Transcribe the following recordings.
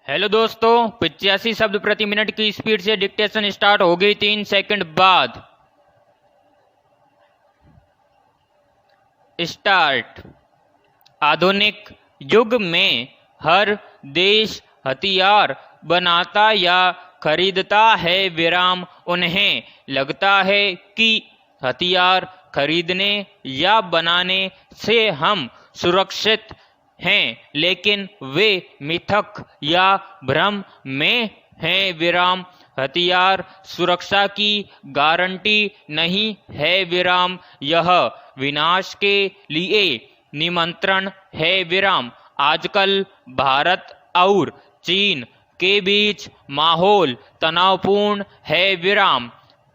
Hello दोस्तों, 85 शब्द प्रति मिनट की स्पीड से डिक्टेशन स्टार्ट हो गई 3 सेकंड बाद। स्टार्ट। आधुनिक युग में हर देश हथियार बनाता या खरीदता है। विराम। उन्हें लगता है कि हथियार खरीदने या बनाने से हम सुरक्षित हैं, लेकिन वे मिथक या भ्रम में हैं। विराम। हथियार सुरक्षा की गारंटी नहीं है। विराम। यह विनाश के लिए निमंत्रण है। विराम। आजकल भारत और चीन के बीच माहौल तनावपूर्ण है। विराम।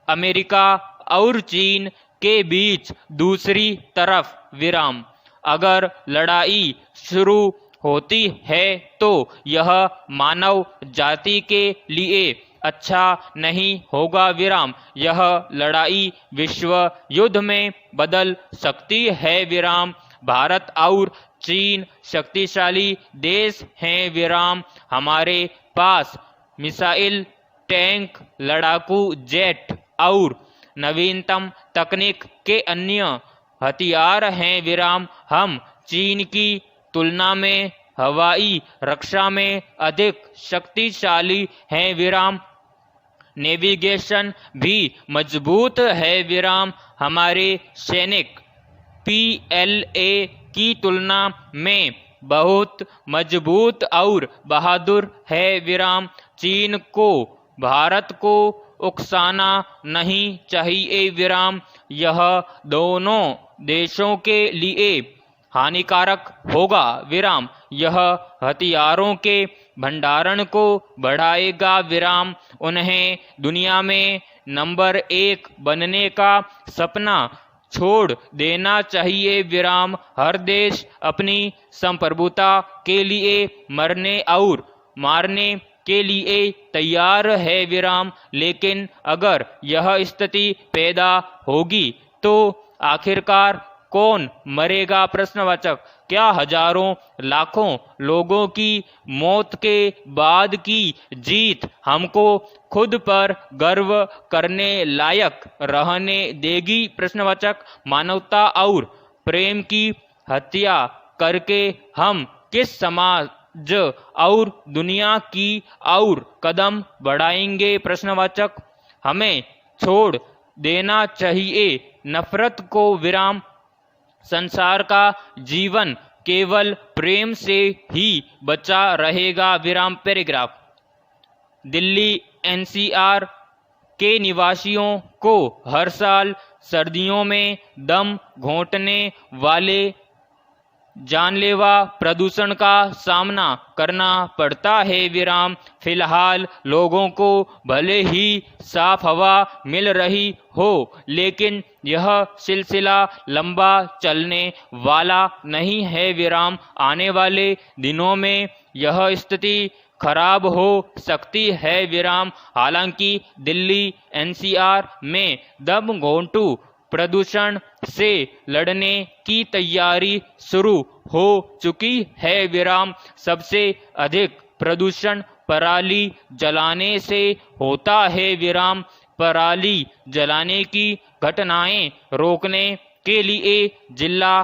अमेरिका और चीन के बीच दूसरी तरफ। विराम। अगर लड़ाई शुरू होती है तो यह मानव जाति के लिए अच्छा नहीं होगा। विराम। यह लड़ाई विश्व युद्ध में बदल सकती है। विराम। भारत और चीन शक्तिशाली देश हैं। विराम। हमारे पास मिसाइल, टैंक, लड़ाकू जेट और नवीनतम तकनीक के अन्य हथियार हैं। विराम। हम चीन की तुलना में हवाई रक्षा में अधिक शक्तिशाली हैं। विराम। नेविगेशन भी मजबूत है। विराम। हमारे सैनिक PLA की तुलना में बहुत मजबूत और बहादुर है। विराम। चीन को भारत को उकसाना नहीं चाहिए। विराम। यह दोनों देशों के लिए हानिकारक होगा। विराम। यह हथियारों के भंडारण को बढ़ाएगा। विराम। उन्हें दुनिया में नंबर 1 बनने का सपना छोड़ देना चाहिए। विराम। हर देश अपनी संप्रभुता के लिए मरने और मारने के लिए तैयार है। विराम। लेकिन अगर यह स्थिति पैदा होगी तो आखिरकार कौन मरेगा? प्रश्नवाचक। क्या हजारों लाखों लोगों की मौत के बाद की जीत हमको खुद पर गर्व करने लायक रहने देगी? प्रश्नवाचक। मानवता और प्रेम की हत्या करके हम किस समाज और दुनिया की और कदम बढ़ाएंगे? प्रश्नवाचक। हमें छोड़ देना चाहिए नफरत को। विराम। संसार का जीवन केवल प्रेम से ही बचा रहेगा। विराम। पैराग्राफ। दिल्ली NCR के निवासियों को हर साल सर्दियों में दम घोंटने वाले जानलेवा प्रदूषण का सामना करना पड़ता है। विराम। फिलहाल लोगों को भले ही साफ हवा मिल रही हो, लेकिन यह सिलसिला लंबा चलने वाला नहीं है। विराम। आने वाले दिनों में यह स्थिति खराब हो सकती है। विराम। हालांकि दिल्ली NCR में दम घोंटू प्रदूषण से लड़ने की तैयारी शुरू हो चुकी है। विराम। सबसे अधिक प्रदूषण पराली जलाने से होता है। विराम। पराली जलाने की घटनाएं रोकने के लिए जिला,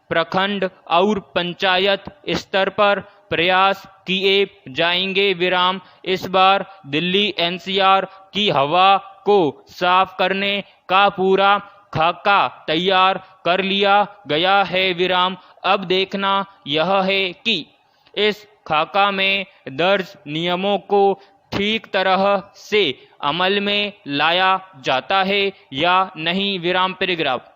प्रखंड और पंचायत स्तर पर प्रयास किए जाएंगे। विराम। इस बार दिल्ली NCR की हवा को साफ करने का पूरा खाका तैयार कर लिया गया है। विराम। अब देखना यह है कि इस खाका में दर्ज नियमों को ठीक तरह से अमल में लाया जाता है या नहीं। विराम। पैराग्राफ।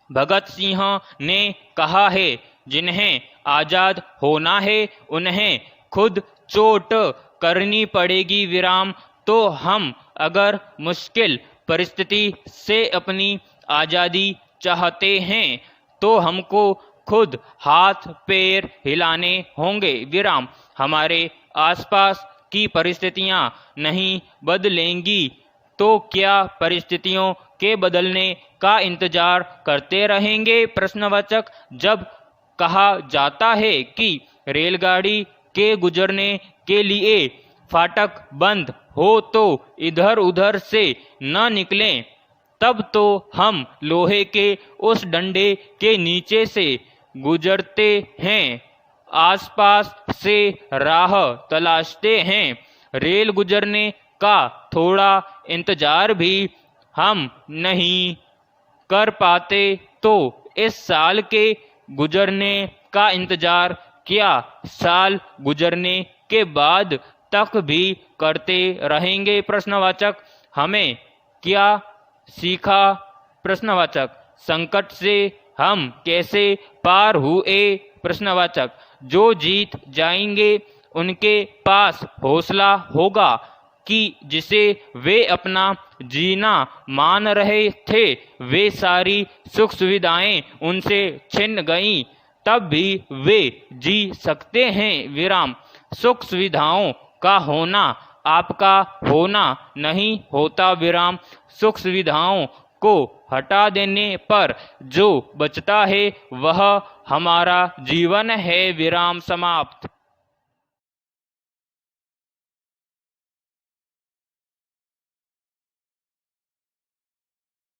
भगत सिंह ने कहा है, जिन्हें आजाद होना है उन्हें खुद चोट करनी पड़ेगी। विराम। तो हम अगर मुश्किल परिस्थिति से अपनी आज़ादी चाहते हैं तो हमको खुद हाथ पैर हिलाने होंगे। विराम। हमारे आसपास की परिस्थितियां नहीं बदलेंगी तो क्या परिस्थितियों के बदलने का इंतजार करते रहेंगे? प्रश्नवाचक। जब कहा जाता है कि रेलगाड़ी के गुजरने के लिए फाटक बंद हो तो इधर उधर से न निकलें, तब तो हम लोहे के उस डंडे के नीचे से गुजरते हैं, आसपास से राह तलाशते हैं। रेल गुजरने का थोड़ा इंतजार भी हम नहीं कर पाते तो इस साल के गुजरने का इंतजार क्या साल गुजरने के बाद तक भी करते रहेंगे? प्रश्नवाचक। हमें क्या सीखा? प्रश्नवाचक। संकट से हम कैसे पार हुए? प्रश्नवाचक। जो जीत जाएंगे उनके पास हौसला होगा कि जिसे वे अपना जीना मान रहे थे, वे सारी सुख सुविधाएं उनसे छिन गईं, तब भी वे जी सकते हैं। विराम। सुख सुविधाओं का होना आपका होना नहीं होता। विराम। सुख सुविधाओं को हटा देने पर जो बचता है वह हमारा जीवन है। विराम समाप्त।